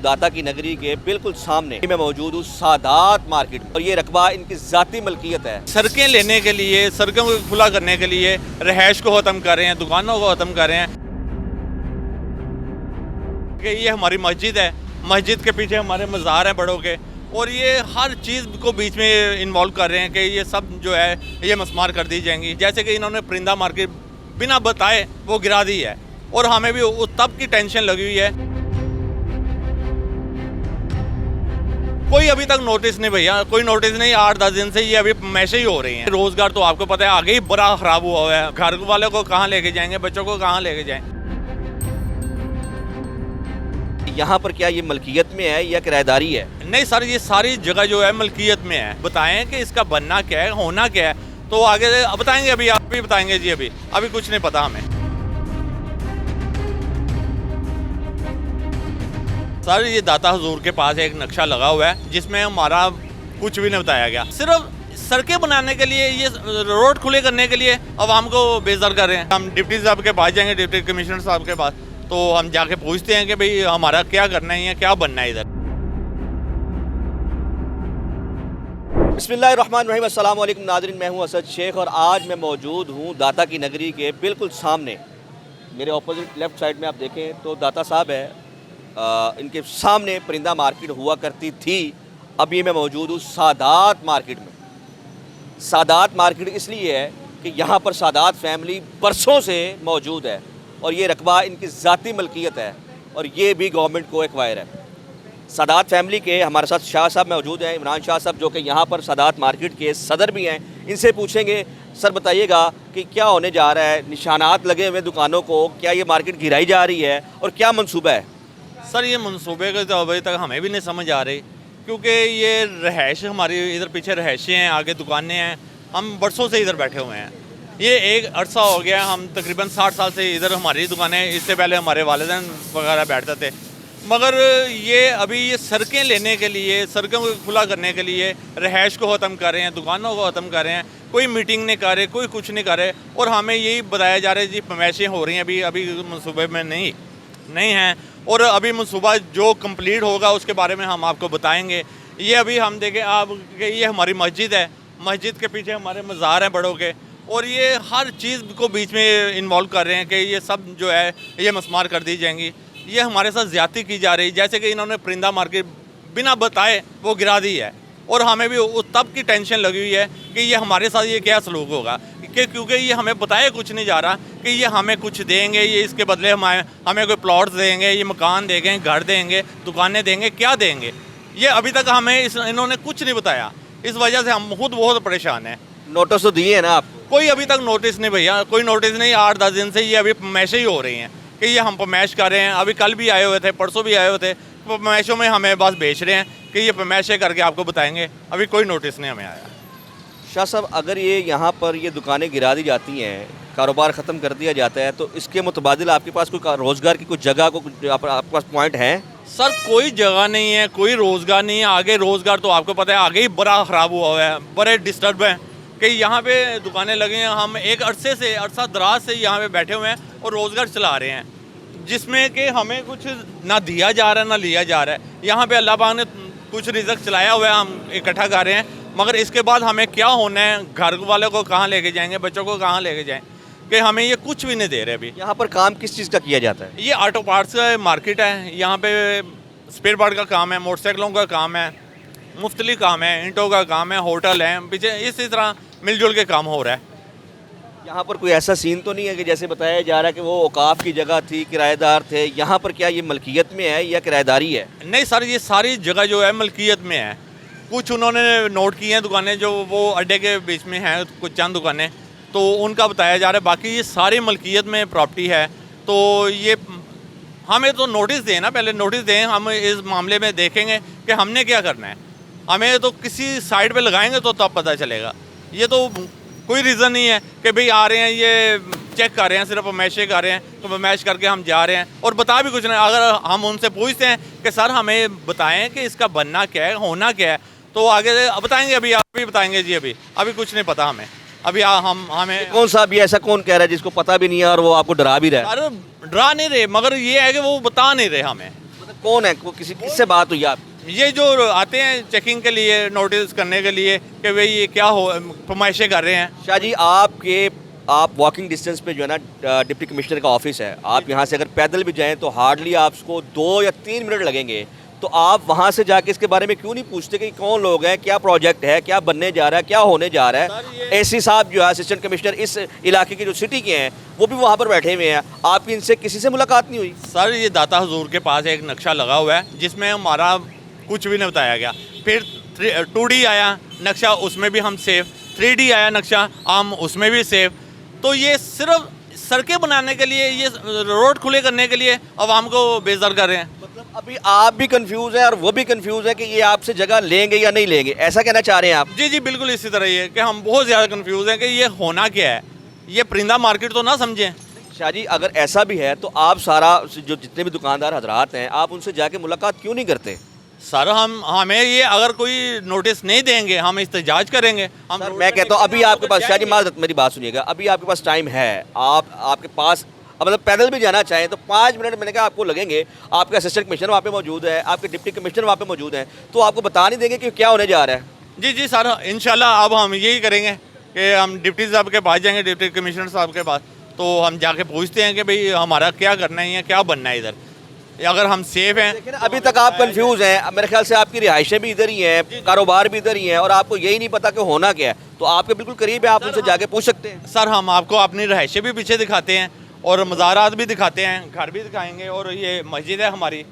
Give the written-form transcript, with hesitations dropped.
दाता की नगरी के बिल्कुल सामने मैं मौजूद हूँ सादात मार्केट में और ये रकबा इनकी ज़ाती मलकियत है। सड़कें लेने के लिए, सड़कों को खुला करने के लिए रहायश को ख़त्म कर रहे हैं, दुकानों को ख़त्म कर रहे हैं। कि ये हमारी मस्जिद है, मस्जिद के पीछे हमारे मज़ार हैं बड़ों के, और ये हर चीज़ को बीच में इन्वॉल्व कर रहे हैं कि ये सब जो है ये मस्मार कर दी जाएंगी। जैसे कि इन्होंने परिंदा मार्केट बिना बताए वो गिरा दी है और हमें भी उस तब की टेंशन लगी हुई है। कोई अभी तक नोटिस नहीं भैया, कोई नोटिस नहीं। 8-10 दिन से ये अभी मैशे ही हो रही हैं। रोजगार तो आपको पता है आगे ही बड़ा खराब हुआ है। घर वाले को कहाँ लेके जाएंगे, बच्चों को कहाँ लेके जाएंगे। यहाँ पर क्या ये मलकियत में है या किराएदारी है? नहीं सर, ये सारी जगह जो है मलकियत में है। बताएं कि इसका बनना क्या है, होना क्या है, तो आगे बताएंगे। अभी आप भी बताएंगे जी। अभी कुछ नहीं पता हमें। सर ये दाता हुजूर के पास एक नक्शा लगा हुआ है जिसमें हमारा कुछ भी नहीं बताया गया। सिर्फ सड़कें बनाने के लिए, ये रोड खुले करने के लिए आवाम को बेजार कर रहे हैं। हम डिप्टी साहब के पास जाएंगे, डिप्टी कमिश्नर साहब के पास, तो हम जाके पूछते हैं कि भाई हमारा क्या करना है, क्या बनना है इधर। बिस्मिल्लाहिर्रहमानिर्रहीम, अस्सलाम वालेकुम नाज़रीन, मैं हूं असद शेख और आज मैं मौजूद हूं दाता की नगरी के बिल्कुल सामने। मेरे ऑपोजिट लेफ़्ट साइड में आप देखें तो दाता साहब है। इनके सामने परिंदा मार्केट हुआ करती थी। अभी मैं मौजूद हूँ सादात मार्केट में। सादात मार्केट इसलिए है कि यहाँ पर सादात फैमिली बरसों से मौजूद है और ये रकबा इनकी ज़ाती मलकियत है और ये भी गवर्नमेंट को एक्वायर है। सादात फैमिली के हमारे साथ शाह साहब मौजूद हैं, इमरान शाह साहब, जो कि यहाँ पर सादात मार्केट के सदर भी हैं। इनसे पूछेंगे, सर बताइएगा कि क्या होने जा रहा है, निशानात लगे हुए दुकानों को, क्या ये मार्केट गिराई जा रही है और क्या मंसूबा है? सर ये मंसूबे का तो अभी तक हमें भी नहीं समझ आ रही, क्योंकि ये रहायश हमारी इधर पीछे रहायशें हैं, आगे दुकानें हैं। हम बरसों से इधर बैठे हुए हैं। ये एक अरसा हो गया, हम तकरीबन 60 साल से इधर हमारी दुकानें, इससे पहले हमारे वालिदैन वगैरह बैठते थे। मगर ये अभी ये सड़कें लेने के लिए, सड़कों को खुला करने के लिए रहायश को ख़त्म कर रहे हैं, दुकानों को ख़त्म कर रहे हैं। कोई मीटिंग नहीं कर रहे, कोई कुछ नहीं कर रहे, और हमें यही बताया जा रहा है जी फरमाइशें हो रही हैं, अभी मनसूबे में नहीं हैं। और अभी मनसूबा जो कंप्लीट होगा उसके बारे में हम आपको बताएंगे। ये अभी हम देखें आप कि ये हमारी मस्जिद है, मस्जिद के पीछे हमारे मज़ार हैं बड़ों के, और ये हर चीज़ को बीच में इन्वॉल्व कर रहे हैं कि ये सब जो है ये मस्मार कर दी जाएंगी। ये हमारे साथ ज़्यादती की जा रही है। जैसे कि इन्होंने परिंदा मार्केट बिना बताए वो गिरा दी है और हमें भी उस तब की टेंशन लगी हुई है कि ये हमारे साथ ये क्या सलूक होगा, क्योंकि ये हमें बताया कुछ नहीं जा रहा कि ये हमें कुछ देंगे, ये इसके बदले हमें कोई प्लॉट्स देंगे, ये मकान देंगे, घर देंगे, दुकानें देंगे, क्या देंगे। ये अभी तक हमें इन्होंने कुछ नहीं बताया। इस वजह से हम खुद बहुत परेशान हैं। नोटिस तो दिए है ना आप? कोई अभी तक नोटिस नहीं भैया, कोई नोटिस नहीं। 8-10 दिन से ये अभी मैशे ही हो रही हैं कि ये हम पमैश कर रहे हैं। अभी कल भी आए हुए थे, परसों भी आए हुए थे। पमैशों में हमें बस बेच रहे हैं कि ये पमैशे करके आपको बताएंगे। अभी कोई नोटिस नहीं हमें आया। शाह साहब, अगर ये यहाँ पर ये दुकानें गिरा दी जाती हैं, कारोबार ख़त्म कर दिया जाता है, तो इसके मुतबादिल आपके पास कोई रोज़गार की कुछ जगह को आपके पास पॉइंट है? सर कोई जगह नहीं है, कोई रोज़गार नहीं है। आगे रोज़गार तो आपको पता है आगे ही बड़ा ख़राब हुआ है, बड़े डिस्टर्ब हैं कि यहाँ पे दुकानें लगी हैं। हम एक अरसा दराज से यहाँ पे बैठे हुए हैं और रोज़गार चला रहे हैं, जिसमें कि हमें कुछ ना दिया जा रहा है ना लिया जा रहा है। यहाँ पे अल्लाह पाक ने कुछ रिज़्क चलाया हुआ है, हम इकट्ठा कर रहे हैं, मगर इसके बाद हमें क्या होना है, घर वाले को कहाँ लेके जाएंगे, बच्चों को कहाँ लेके जाएं, कि हमें ये कुछ भी नहीं दे रहे। अभी यहाँ पर काम किस चीज़ का किया जाता है? ये ऑटो पार्ट्स का मार्केट है। यहाँ पे स्पेयर पार्ट का काम है, मोटरसाइकिलों का काम है, मुख्तलिफ काम है, ईंटों का काम है, होटल है, पीछे इसी तरह मिलजुल के काम हो रहा है। यहाँ पर कोई ऐसा सीन तो नहीं है कि जैसे बताया जा रहा है कि वो औकाफ की जगह थी, किराएदार थे? यहाँ पर क्या ये मलकियत में है या किराएदारी है? नहीं सर, ये सारी जगह जो है मलकियत में है। कुछ उन्होंने नोट किए हैं दुकानें जो वो अड्डे के बीच में हैं, कुछ चंद दुकानें, तो उनका बताया जा रहा है। बाकी ये सारी मलकियत में प्रॉपर्टी है। तो ये हमें तो नोटिस दें ना, पहले नोटिस दें। हम इस मामले में देखेंगे कि हमने क्या करना है। हमें तो किसी साइड पे लगाएंगे तो तब पता चलेगा। ये तो कोई रीज़न नहीं है कि भाई आ रहे हैं ये चेक कर रहे हैं, सिर्फ मैशे कर रहे हैं, तो मैश करके हम जा रहे हैं और बता भी कुछ नहीं। अगर हम उनसे पूछते हैं कि सर हमें बताएं कि इसका बनना क्या है, होना क्या है, तो आगे बताएंगे। अभी आप भी बताएंगे जी। अभी कुछ नहीं पता हमें। अभी हमें कौन सा अभी ऐसा कौन कह रहा है जिसको पता भी नहीं है और वो आपको डरा भी रहा है? अरे डरा नहीं रहे, मगर ये है कि वो बता नहीं रहे हमें। कौन है, वो किससे बात हुई आप? ये जो आते हैं चेकिंग के लिए, नोटिस करने के लिए कि भाई ये क्या हो फरमाइशें कर रहे हैं। शाह जी, आप वॉकिंग डिस्टेंस पे जो है ना डिप्टी कमिश्नर का ऑफिस है, आप यहाँ से अगर पैदल भी जाएं तो हार्डली आपको 2 या 3 मिनट लगेंगे। तो आप वहाँ से जाके इसके बारे में क्यों नहीं पूछते कि कौन लोग हैं, क्या प्रोजेक्ट है, क्या बनने जा रहा है, क्या होने जा रहा है? एसी साहब जो है असिस्टेंट कमिश्नर इस इलाके के जो सिटी के हैं वो भी वहाँ पर बैठे हुए हैं, आपकी इनसे किसी से मुलाकात नहीं हुई? सर ये दाता हुजूर के पास एक नक्शा लगा हुआ है जिसमें हमारा कुछ भी नहीं बताया गया। फिर 2D आया नक्शा, उसमें भी हम सेफ। 3D आया नक्शा, हम उसमें भी सेफ। तो ये सिर्फ सड़कें बनाने के लिए, ये रोड खुले करने के लिए आवाम को बेजार कर रहे हैं। मतलब अभी आप भी कंफ्यूज हैं और वो भी कंफ्यूज है कि ये आपसे जगह लेंगे या नहीं लेंगे, ऐसा कहना चाह रहे हैं आप? जी जी बिल्कुल इसी तरह ही है कि हम बहुत ज़्यादा कंफ्यूज हैं कि ये होना क्या है। ये परिंदा मार्केट तो ना समझें। शाह जी, अगर ऐसा भी है तो आप सारा जो जितने भी दुकानदार हजरात हैं, आप उनसे जाके मुलाकात क्यों नहीं करते? सर हमें ये अगर कोई नोटिस नहीं देंगे हम एहतजाज करेंगे। हम सर रोड मैं पे कहता हूँ अभी निकलेंगे, आपके पास, शाह जी माजरत मेरी बात सुनिएगा, अभी आपके पास टाइम है, आपके पास अब मतलब पैदल भी जाना चाहें तो 5 मिनट मैंने कहा आपको लगेंगे। आपके असिस्टेंट कमिश्नर वहाँ पे मौजूद है, आपके डिप्टी कमिश्नर वहाँ पे मौजूद हैं, तो आपको बता नहीं देंगे कि क्या होने जा रहा है? जी जी सर इंशाल्लाह अब हम यही करेंगे कि हम डिप्टी साहब के पास जाएंगे, डिप्टी कमिश्नर साहब के पास, तो हम जाके पूछते हैं कि भाई हमारा क्या करना है, क्या बनना है इधर, अगर हम सेफ हैं। लेकिन अभी तक आप कंफ्यूज हैं, मेरे ख्याल से आपकी रिहाइशें भी इधर ही हैं, कारोबार भी इधर ही है और आपको यही नहीं पता कि होना क्या है। तो आपके बिल्कुल करीब है, आप उनसे जाके पूछ सकते हैं। सर हम आपको अपनी रहायशें भी पीछे दिखाते हैं और मज़ारात भी दिखाते हैं, घर भी दिखाएंगे और ये मस्जिद है हमारी।